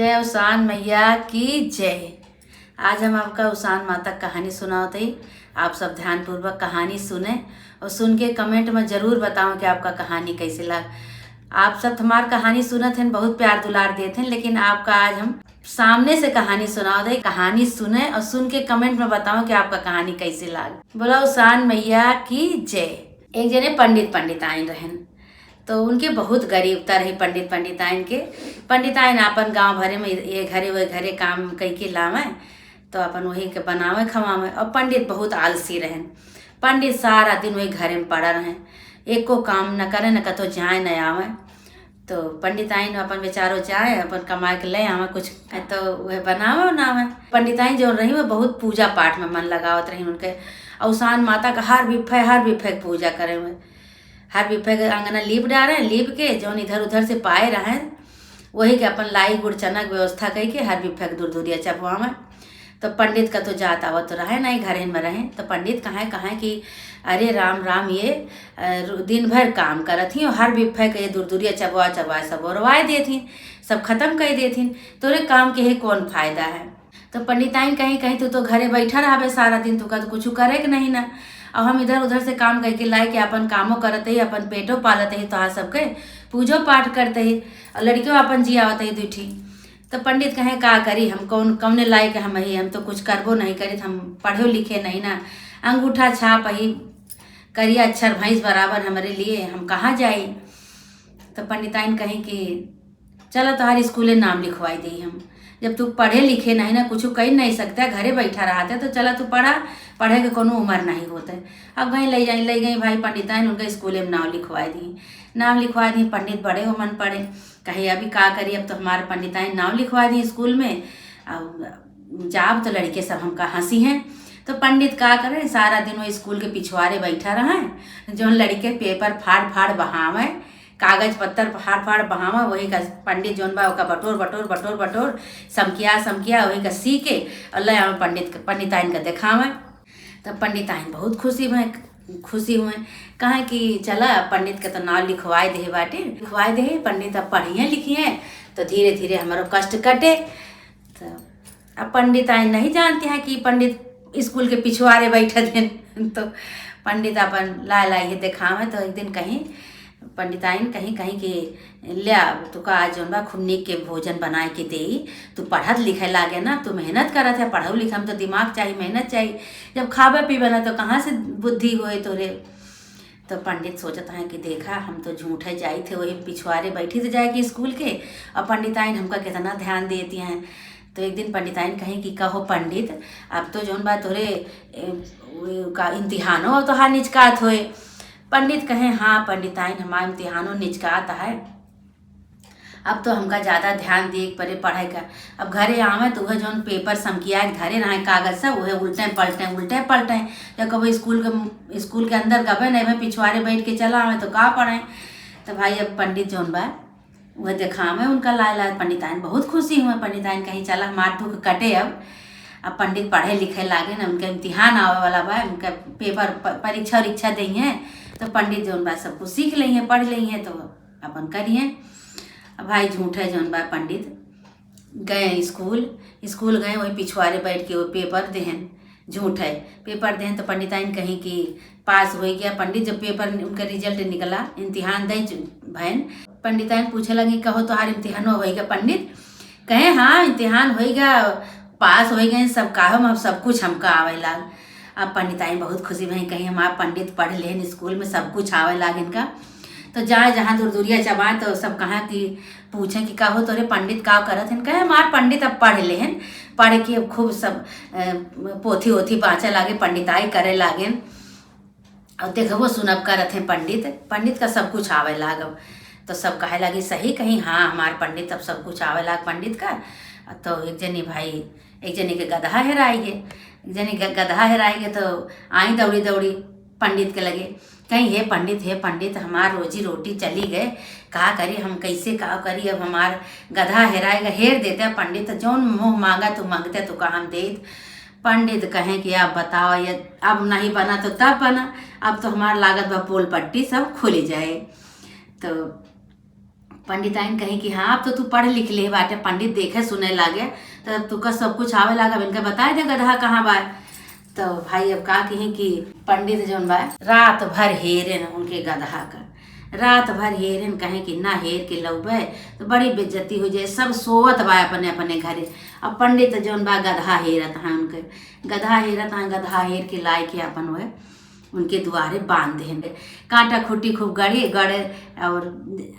जय उसान मैया की जय। आज हम आपका उसान माता कहानी सुनाते ही आप सब ध्यानपूर्वक कहानी सुने और सुन के कमेंट में ज़रूर बताओ कि आपका कहानी कैसे लग। आप सब हमार कहानी सुनत हैं, बहुत प्यार दुलार देते हैं, लेकिन आपका आज हम सामने से कहानी सुनाओ दे। कहानी सुने और सुन के कमेंट में बताओ कि आपका कहानी कैसे लग। बोला उसान मैया की जय। एक जने पंडित आइन रहन, तो उनके बहुत गरीबता रही। पंडिताइन के पंडिताइन अपन गांव भरे में ये घरे वो घरे काम कई के लावे, तो अपन वही के बनावे खवावे। और पंडित बहुत आलसी रहें। पंडित सारा दिन वही घरे में पड़ा रहें, एक को काम न करे न कतो जाए न आवे। तो पंडिताइन अपन बेचारो जाए अपन कमा के ले आवे कुछ, तो वह बनावे बनावे। पंडिताइन जो रही वो बहुत पूजा पाठ में मन लगावत रही उनके। उसान माता का हर बिफे पूजा करे हुए, हर बिफे के अंगना लीप डाले, लीप के जौन इधर उधर से पाए रहे वही के अपन लाई गुड़ चना के व्यवस्था करके हर बिफे के दूर दूरिया चपवावे। तो पंडित का तो जात आवत तो रहे नहीं, घरे में रहे। तो पंडित कहाँ कि अरे राम राम, ये दिन भर काम करत ही और हर बिफे के दूर दूरिया चबवा सब ओरवाए देथिन, सब खत्म कर देथिन, तोरे काम के ही कौन फायदा है। तो पंडिताइन कहीं तू तो घरे बैठा रहा सारा दिन, तू का तो कुछ करे के नहीं ना। अब हम इधर उधर से काम करके लाए के अपन कामों करते ही, अपन पेटो पालते ही, तो सबके पूजो पाठ करते ही और लड़कियों अपन जियावत ही दूठी। तो पंडित कहे का करी, हम कौने लायक हम तो कुछ करबो नहीं करी, हम पढ़े लिखे नहीं ना, अंगूठा छाप ही करिया अक्षर भैंस बराबर हमारे लिए, हम कहाँ जाई। तो पंडिताइन कहीं कि चलो तुम्हारी स्कूले नाम लिखवाई दी हम, जब तू पढ़े लिखे नहीं ना, कुछ कही नहीं सकता, घरे बैठा रहा तो चला तू पढ़े के कोनो उम्र नहीं होते। अब कहीं ले गई भाई पंडिताइन उनके स्कूले में नाम लिखवा दी। पंडित बड़े हो मन पड़े, कहे अभी का करी, अब तो हमारे पंडिताइन नाम लिखवा दी स्कूल में, अब जाब तो लड़के सब हमका हंसी हैं। तो पंडित का करे, सारा दिन वो स्कूल के पिछवाड़े बैठा रहे, जो लड़के पेपर फाड़ बहावे, कागज पत्तर फाड़ बहावा, वही का पंडित जोन बा ओका बटोर समकिया वही का सी के और ले आवे पंडिताइन का देखावे। तब पंडिताइन बहुत खुशी हुए, कहा कि चला पंडित के तो नाम लिखवाए दे पंडित अब पढ़िए लिखिए तो धीरे धीरे हमारो कष्ट कटे। तो अब पंडिताइन नहीं जानते हैं कि पंडित स्कूल के पिछवाड़े बैठे थे। तो पंडित अपन लाई देखावे। तो एक दिन कहीं पंडिताइन कहीं कि ले तू का आज जौन बा खूब नीक के भोजन बनाए के दे, तू पढ़त लिखे लागे ना, तू मेहनत करत है, पढ़ऊ लिखम तो दिमाग चाहिए, मेहनत चाहिए, जब खावे पीबे ना तो कहाँ से बुद्धि होए तोरे। तो पंडित सोचता है कि देखा हम तो झूठे जाई थे, वही पिछवाड़े बैठी थे जाए कि स्कूल के, और पंडिताइन हमका कितना ध्यान देती हैं। तो एक दिन पंडिताइन कहीं कि कहो पंडित, अब तो जौन बा तोरे का इम्तिहानो तो हार निचकात होए। पंडित कहे हाँ पंडिताइन हमारा इम्तिहानों निचकाता है, अब तो हमका ज़्यादा ध्यान दिए पड़े पढ़ाई का। अब घरे आवे तो वह जौन पेपर समकिया धरे रहे कागज सब वह उल्टे पलटे, जब कभी स्कूल के अंदर गए नहीं, मैं पिछवाड़े बैठ के चला आवे तो का पढ़े। तो भाई अब पंडित जौन बा वह देखावे उनका लाए पंडिताइन बहुत खुशी हुए। पंडिताइन कहीं चला हमार दुख कटे। अब पंडित पढ़े लिखे लागे ना, उनका इम्तिहान आवे वाला बा, उनका पेपर परीक्षा दी है। तो पंडित जौन बा सब कुछ सीख ली हैं, पढ़ ली हैं, तो अपन करिए। अब भाई झूठे जौन बा पंडित गए स्कूल गए, वही पिछवाड़े बैठ के वो पेपर देहन, झूठे पेपर देहन। तो पंडिताइन कहीं कि पास हो गया पंडित। जब पेपर उनका रिजल्ट निकला, इम्तिहान दे भैन, पंडिताइन पूछे लगी कहो तो हार इम्तिहान हो गया। पंडित कहे हाँ इम्तिहान हो गया, पास हो गए सब, काहो अब सब कुछ हमका आवे लाग। अब पंडिताइन बहुत खुशी भई, कहीं हमारा पंडित पढ़ लेन स्कूल में सब कुछ आवे लाग इनका। तो जहाँ दूर दूरिया चबा तो सब कहाँ कि पूछे कि कहो तोरे पंडित का करत हैं, कहे हमार पंडित अब पढ़ लेन, पढ़ के अब खूब सब पोथी ओथी बाँचे लागे, पंडिताई करे लागे। और देखो सुनब करत हैं पंडित का सब कुछ आवे लागब। तो सब कहे लगी सही कहीं हाँ हमार पंडित अब सब कुछ आवे लाग पंडित का। तो एक जनी के गधा हेराई गए, तो आई दौड़ी पंडित के लगे, कहीं हे पंडित हमार रोजी रोटी चली गए, का करी हम, कैसे का करी, अब हमार गधा हेराएगा, हेर देते पंडित, जौन मुँह मांगा तो मांगते तो का हम देत। पंडित कहें कि आप बताओ ये अब नहीं बना तो तब बना, अब तो हमार लागत बा पोल पट्टी सब खुल जाए। तो पंडिताइन कही कि हाँ अब तो तू पढ़ लिख ले बाटे, पंडित देखे सुने लागे तो अब तुका सब कुछ आवे लागा, इनका बताए दे गधा कहाँ बा। तो भाई अब का कहीं कि पंडित जौन बा रात भर हेरे उनके गधा का, रात भर हेरन कहे कि ना हेर के लौबे तो बड़ी बेइज्जती हो जाए, सब सोवत बा अपने अपने घरे। अब पंडित जौन बा गधा हेरत हैं, उनके गधा हेरत हैं, गधा हेर के लाए के अपन वह उनके दुआरे बांध दें, कांटा खूटी खूब गड़े और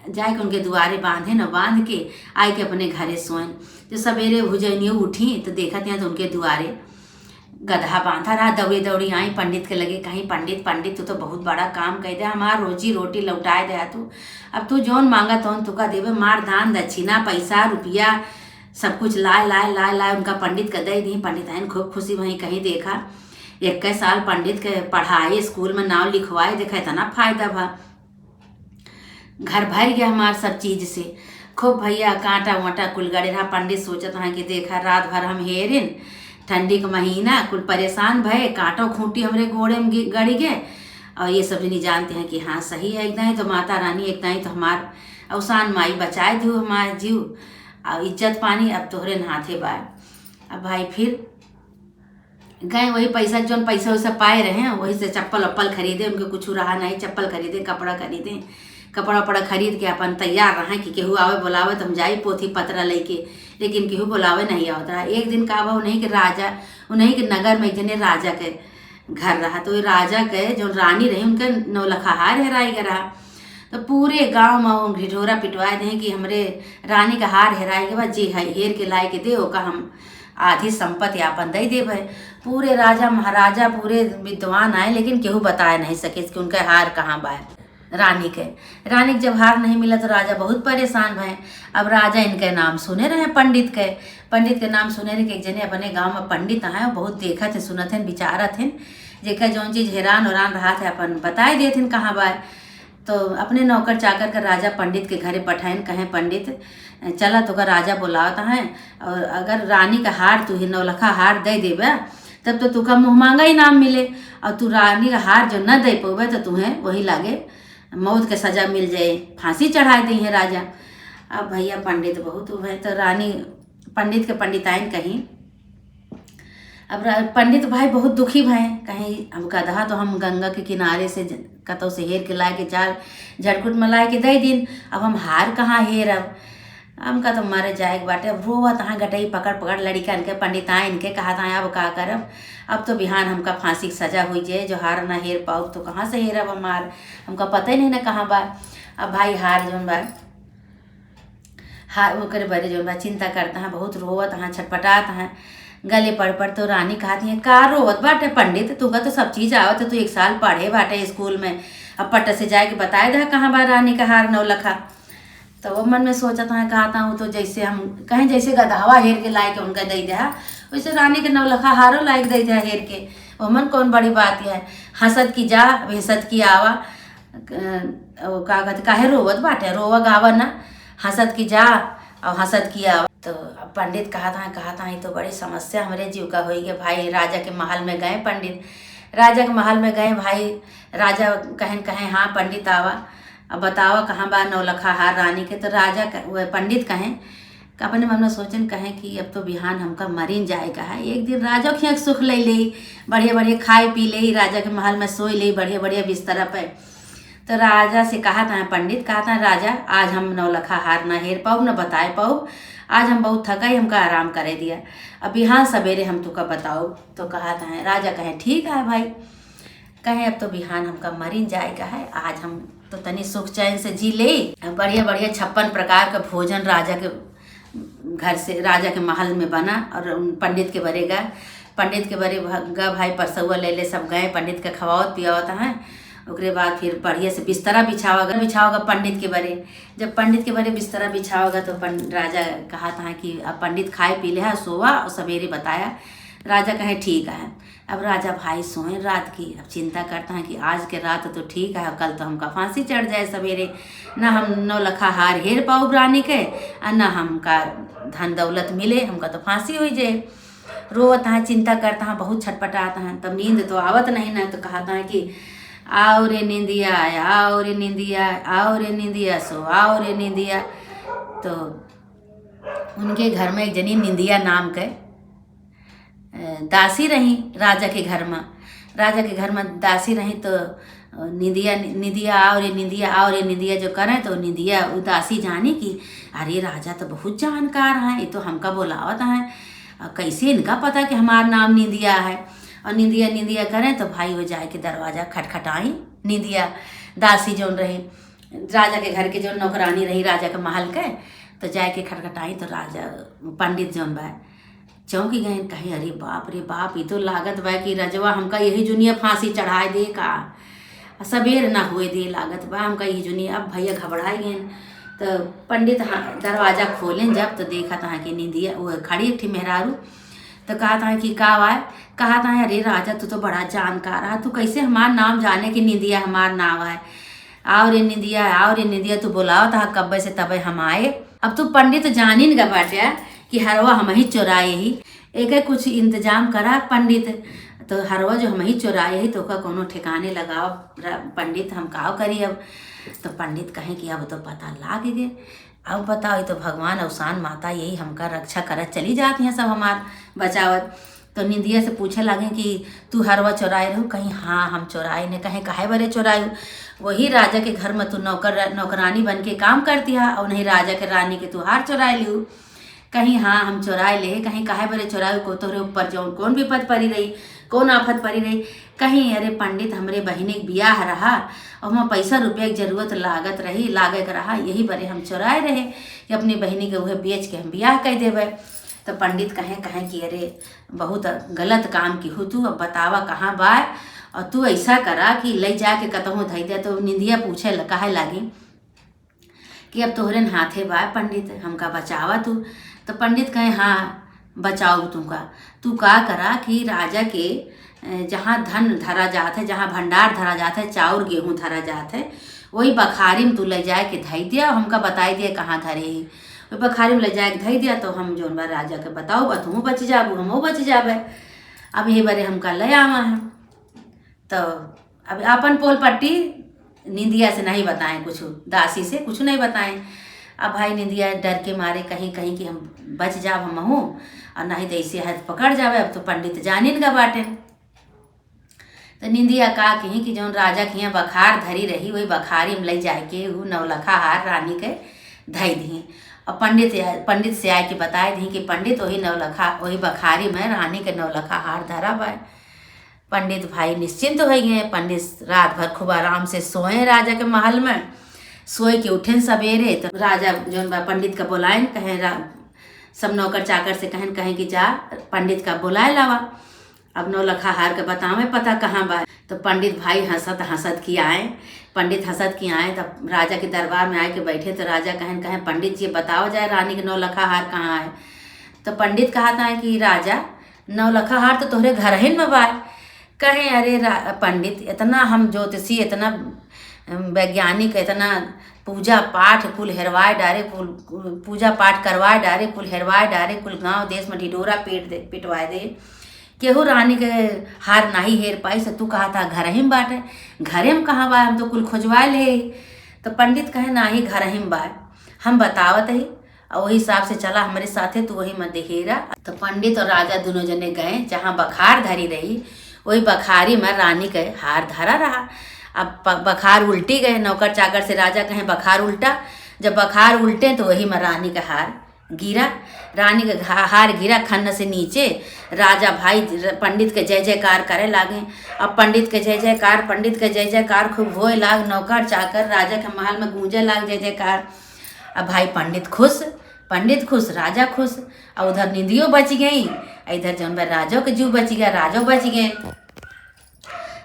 जाए के उनके दुआरे बांधे न, बांध के आए के अपने घरे सोएं। तो सवेरे भुजनियो उठी तो देखत हैं तो उनके दुआरे गधा बांधा रहा। दौड़ी दौड़ी आई पंडित के लगे, कहीं पंडित तू तो बहुत बड़ा काम कर दे, हमार रोजी रोटी लौटाए दे तू, अब तू जौन मांगा तौन तुका देवे, मार दान दक्षिणा पैसा रुपया सब कुछ लाए उनका पंडित के दे दी। पंडित आइन खूब खुशी वहीं कहीं देखा 21 साल पंडित के पढ़ाए, स्कूल में नाम लिखवाए, देखा इतना फायदा भा, घर भर गया हमार सब चीज से। खूब भैया कांटा वाटा कुल गड़े रहा। पंडित सोचत हैं कि देखा रात भर हम हेरिन, ठंडी का महीना कुल परेशान भय, कांटो खूंटी हमरे गोड़े में गड़ी गए। और ये सब नहीं जानते हैं कि हाँ सही है, एकदम ही तो माता रानी, एकदम ही तो हमार अवसान माई बचाए दू हमार जीव और इज्जत पानी अब तोहरे हाथे बार। अब भाई फिर गए वही पैसा जौन पैसा वैसा पाए रहे हैं वही से चप्पल वप्पल खरीदे, उनके कुछ रहा नहीं, चप्पल खरीदे, कपड़ा खरीदे, कपड़ा वपड़ा खरीद के अपन तैयार रहे कि केहू आवे बोलावे तो हम जाई पोथी पतरा लेके, लेकिन केहू बोलावे नहीं आवत रहा। एक दिन का उन्हीं के राजा, उन्हीं के नगर में जने राजा के घर रहा, तो राजा के जो रानी रही उनके नौलखा हार हेराई गया रहा। तो पूरे गांव में ढिढोरा पिटवाए दें कि हमरे रानी का हार हेराई के बाद जी है हेर के लाए के दे ओका हम आधी संपत्ति आपन दे देवे। पूरे राजा महाराजा पूरे विद्वान आए लेकिन केहू बताए नहीं सके कि उनका हार कहाँ बा। रानी के जब हार नहीं मिला तो राजा बहुत परेशान भये। अब राजा इनके नाम सुने रहे पंडित के नाम सुने रहे कि एक जने अपने गांव में पंडित आए और बहुत देखत है, सुनत है, विचारत है, जेकर जौन चीज हैरान रहा थे अपन बताए देते कहाँ बा। तो अपने नौकर चाकर कर राजा पंडित के घरे पठाइन, कहे पंडित चला तो का राजा बुलाता है और अगर रानी का हार तू ही नौलखा हार दे देवे तब तो तुका मुँह मांगा इनाम मिले, और तू रानी का हार जो न दे पावे तो तुम्हें वही लागे मौत के सजा मिल जाए, फांसी चढ़ाए दी है राजा। अब भैया पंडित बहुत हुए तो रानी पंडित के पंडिताइन कहीं, अब पंडित भाई बहुत दुखी भय, कहीं हम गधा तो हम गंगा के किनारे से कतौ से हेर के लाए के चार झटकुट में लाए के दे दिन, अब हम हार कहाँ हेर, अब हमका तो मर जाए बाटे। अब रोवा तहाँ गटई पकड़ लड़िका इनके पंडिताइन के कहा था अब का करब, अब तो बिहान हमका फांसी की सजा हुई जाए, जो हार ना हेर पाओ तो कहाँ से हेरब हमार, हमका पता ही नहीं ना कहाँ बा। अब भाई हार जौन बा हार ओकर बड़े जौन बा चिंता करता है, बहुत रोवत हैं, छटपटात हैं, गले पड़ तो रानी कहती है का रोवत बाटे पंडित, तुका तो सब चीज आवत है, तू 1 साल पढ़े बाटे स्कूल में, अब पट से जाए के बताए दे कहाँ बा रानी का हार नौलखा। तो वो मन में सोचता है कहता हूँ तो जैसे हम कहें जैसे गधावा हेर के लाए के उनका दे दिया वैसे रानी के नौलखा हारो लायक दे दिया हेर के, वो मन कौन बड़ी बात है। हंसत की जा भेसत की आवा, का कहते काहे रोवत बाटे, रोवा गावा ना, हंसत की जा और हंसत की आवा। तो पंडित कहता है तो बड़ी समस्या हमारे जीव का हुई है। भाई राजा के महल में गए, पंडित राजा के महल में गए, भाई राजा कहें हाँ पंडित आवा, अब बतावा कहाँ बा नौलखा हार रानी के। तो राजा वह पंडित कहें अपने मन में सोचन कहें कि अब तो बिहान हमका मरीन जाएगा है। एक दिन राजा की सुख ले बढ़िया खाए पी ले, राजा के महल में सोई ले बढ़िया बिस्तर पे। तो राजा से कहा था पंडित कहता है राजा आज हम नौलखा हार ना हेर पाऊ न बताए पाऊ, आज हम बहुत थकाई, हमका आराम करे दिया, अब बिहान सवेरे हम तुका बताओ। तो कहा था राजा कहें ठीक है भाई, कहें अब तो बिहान हमका मरीन जाएगा है, आज हम तो तनी सुख चैन से जी ले। बढ़िया 56 प्रकार का भोजन राजा के घर से राजा के महल में बना और पंडित के बरे गा भाई परसौआ ले सब गए, पंडित के खवावत पियावत हैं। उसके बाद फिर बढ़िया से बिस्तरा बिछाओगा पंडित के बरे। जब पंडित के बरे बिस्तरा बिछाओगा तो राजा कहा था कि अब पंडित खाए पी ले है सोवा और सवेरे बताया। राजा कहे ठीक है। अब राजा भाई सोए रात की, अब चिंता करता है कि आज के रात तो ठीक है, कल तो हमका फांसी चढ़ जाए सवेरे, ना हम नौलखा हार हेर पाओ रानी के और ना हमका धन दौलत मिले, हमका तो फांसी हो जाए। रोवत है, चिंता करता है, बहुत छटपटाता है। तब नींद तो आवत नहीं ना, तो कहता है कि आओ रे नींदिया, आओ रे नींदिया, आओ रे नींदिया, सो आओ रे नींदिया। तो उनके घर में एक जनी निंदिया नाम के दासी रही राजा के घर में। राजा के घर में दासी रही तो निंदिया और ये निंदिया जो करें तो निंदिया उदासी जानी कि अरे राजा तो बहुत जानकार हैं, ये तो हमका बुलावत हैं, कैसे इनका पता कि हमारा नाम निंदिया है। और निंदिया करें तो भाई वो जाए के दरवाज़ा खटखटाई। निंदिया दासी जो रही राजा के घर के जो नौकरानी रही राजा के महल के, तो जाए के खटखटाई तो राजा पंडित जौन बा चौंकी गए, कहे अरे बाप रे बाप, ये तो लागत बा कि रजवा हमका यही जुनिया फांसी चढ़ाए दे का, सबेर ना हुए दे लागत बा हमका यही जुनिया। अब भैया घबराए गए तो पंडित दरवाज़ा खोलें जब तो देखा था कि निंदिया वो खड़ी एक थी मेहरारू। तो कहा था कि का वाय, कहा था अरे राजा तू तो बड़ा जानकार है, तू कैसे हमार नाम जाने कि निंदिया हमार नाम है। और ये निंदिया तू बुलाओ था कब्बे से तबे हम आए। अब तू पंडित जानी न बाटे कि हरवा हम ही चुराए ही, एक कुछ इंतजाम करा पंडित। तो हरवा जो हम ही चुराए ही तो का कोनो ठिकाने लगाओ पंडित, हम काव करी। अब तो पंडित कहें कि अब तो पता लाग गए, अब बताओ तो भगवान अवसान माता यही हमका रक्षा करत चली जाती हैं सब हमार बचावत। तो निंदिया से पूछे लगे कि तू हरवा चुराए रहू, कहीं हाँ हम चुराए ने, कहीं काहे बरे चुरायू, वही राजा के घर में तू नौकरानी बन के काम करती है और नहीं राजा के रानी के तू हार चुराए लियू, कहीं हाँ हम चुराए ले, कहीं काहे बरे चुरायू, को तोहरे ऊपर जो कौन विपद पड़ी रही, कौन आफत पड़ी रही, कहीं अरे पंडित हमरे बहिनी के बियाह रहा और वहाँ पैसा रुपये की जरूरत लागे रहा, यही बरे हम चुराए रहे कि अपनी बहिनी के वह बेच के हम बियाह कर देवे। तो पंडित कहें कि अरे बहुत गलत काम की हो तू, अब बतावा कहाँ बा, और तू ऐसा करा कि ले जाके कतहूँ धई दे। तो निंदिया पूछे कहे लगी कि अब तोहरे हाथे बा पंडित, हमका बचावा तू। तो पंडित कहे हाँ बचाओ तुमका, तू का करा कि राजा के जहाँ धन धरा जात है, जहाँ भंडार धरा जात है, चाउर गेहूँ धरा जात है, वही बखारी में तू ले जाए के धई दिया, हमका बताई दिया कहाँ धरे ही, वही बखारी में ले जाए के धई दिया। तो हम जो बा राजा के बताओ बा तुम बच जाबू हमो बच जाबे। अब यही बारे हमका ले आवा है। तो अब अपन पोल पट्टी निंदिया से नहीं बताएं, कुछ दासी से कुछ नहीं बताएं। अब भाई निंदिया डर के मारे कहीं कि हम बच जाब हम हूँ, और नहीं तो ऐसे हाथ पकड़ जावे। अब तो पंडित जानिन गा बाटे। तो निंदिया का कहीं कि जौन राजा के यहाँ बखार धरी रही, वही बखारी में ले जाए के वो नवलखा हार रानी के धई दी। और पंडित से आए के बताए दी कि पंडित वही बखारी में रानी के नवलखा हार धरा बा। पंडित भाई निश्चिंत हो गए। पंडित रात भर खूब आराम से सोए राजा के महल में। सोए के उठें सवेरे तो राजा जौन बा पंडित का बुलाएं, कहें सब नौकर चाकर से कहें कि जा पंडित का बुलाए लावा, अब नौलखा हार के बतावे पता कहाँ बा। तो पंडित भाई हंसत की आए, तब राजा के दरबार में आए के बैठे। तो राजा कहें पंडित जी बताओ जाए रानी के नौलखा हार कहाँ है। तो पंडित कहा था कि राजा नौलखा हार तो तोहरे घर ही में बा। कहें अरे पंडित इतना हम ज्योतिषी, इतना वैज्ञानिक, इतना पूजा पाठ कुल हेरवाए डारे, कुल पूजा पाठ करवाए डारे, कुल हेरवाए डारे, कुल गांव देश में ढिढोरा पिटवाए दे, केहू रानी के हार नाही हेर पाई। से तू कहा था घर ही में बाटे, घरे में कहाँ बा, हम तो कुल खोजवा ले। तो पंडित कहे ना ही घर ही में बा, हम बतावत ही और वही हिसाब से चला हमारे साथे, तू वही मत देखेरा। तो पंडित और राजा दोनों जने गए जहाँ बखार धरी रही, वही बखारी में रानी के हार धरा रहा। अब बखार उल्टी गए, नौकर चाकर से राजा कहें बखार उल्टा। जब बखार उल्टे तो वही में रानी का हार गिरा, रानी का हार गिरा खन्न से नीचे। राजा भाई पंडित के जय जयकार करे लागे। अब पंडित के जय जयकार खूब होए लाग, नौकर चाकर राजा के महल में गूंजे लाग जय जयकार। अब भाई पंडित खुश, राजा खुश, और उधर निंदियो बच गई, इधर जौन बा राजो के जीव बच गया, राजो बच गए।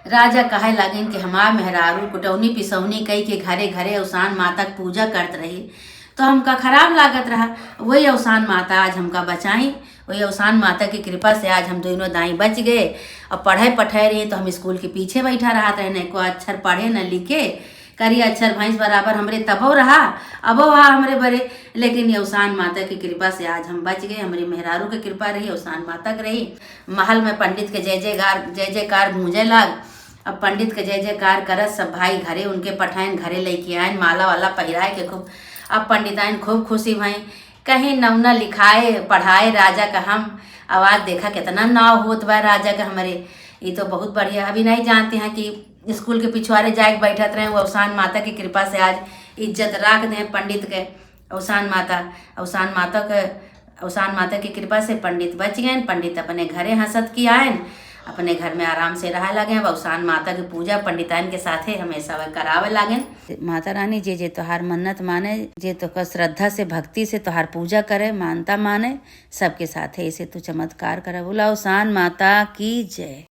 राजा कहे लगिन कि हमार मेहरारू कुटौनी पिसौनी कई के घरे घरे अवसान माता की पूजा करत रही, तो हमका खराब लागत रहा। वही अवसान माता आज हमका बचाई, वही अवसान माता की कृपा से आज हम दोनों दाई बच गए। और पढ़े रही तो हम स्कूल के पीछे बैठा रहा था, न को अक्षर पढ़े न लिखे, करी अक्षर भैंस बराबर हमरे तबो रहा अबो वहा हमरे बरे। लेकिन ये अवसान माता की कृपा से आज हम बच गए, हमारी मेहरारू की कृपा रही, अवसान माता की रही। महल में पंडित के जय जयकार गूंजे लाग। अब पंडित के जय जयकार करत सब भाई घरे उनके पठाइन घरे लेके आए, माला वाला पहिराए के खूब अब पंडिताइन खूब खुशी भई, कहीं नौना लिखाए पढ़ाए राजा का हम। आवाज़ देखा कितना नाव होत बा राजा का हमारे। ये तो बहुत बढ़िया। अभी नहीं जानते हैं कि स्कूल के पिछवाड़े जाके बैठत रहे, वो अवसान माता की कृपा से आज इज्जत राख दें पंडित के। अवसान माता की कृपा से पंडित बच गए। पंडित अपने घरे हंसत की आयन, अपने घर में आराम से रह लगे। अवसान माता की पूजा पंडिताइन के साथे हमेशा वह करावे लागें। माता रानी जे जे तोहार मन्नत माने, जे तो श्रद्धा से भक्ति से तोहार पूजा करे, मानता माने, सबके साथे ऐसे तू चमत्कार करे। बोला अवसान माता की जय।